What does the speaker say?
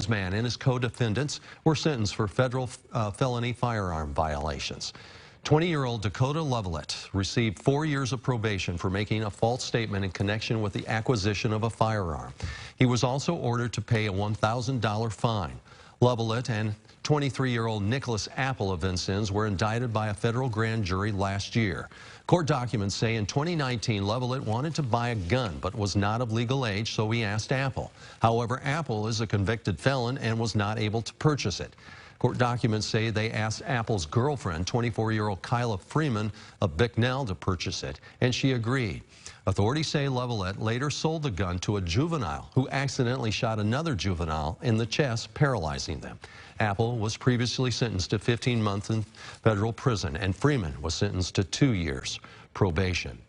Man and his co-defendants were sentenced for federal felony firearm violations. 20-year-old Dakota Levelet received 4 years of probation for making a false statement in connection with the acquisition of a firearm. He was also ordered to pay a $1,000 fine. Levelet and 23-year-old Nicholas Apple of Vincennes were indicted by a federal grand jury last year. Court documents say in 2019, Levelet wanted to buy a gun but was not of legal age, so he asked Apple. However, Apple is a convicted felon and was not able to purchase it. Court documents say they asked Apple's girlfriend, 24-year-old Kyla Freeman of Bicknell, to purchase it, and she agreed. Authorities say Levelet later sold the gun to a juvenile who accidentally shot another juvenile in the chest, paralyzing them. Apple was previously sentenced to 15 months in federal prison, and Freeman was sentenced to 2 years probation.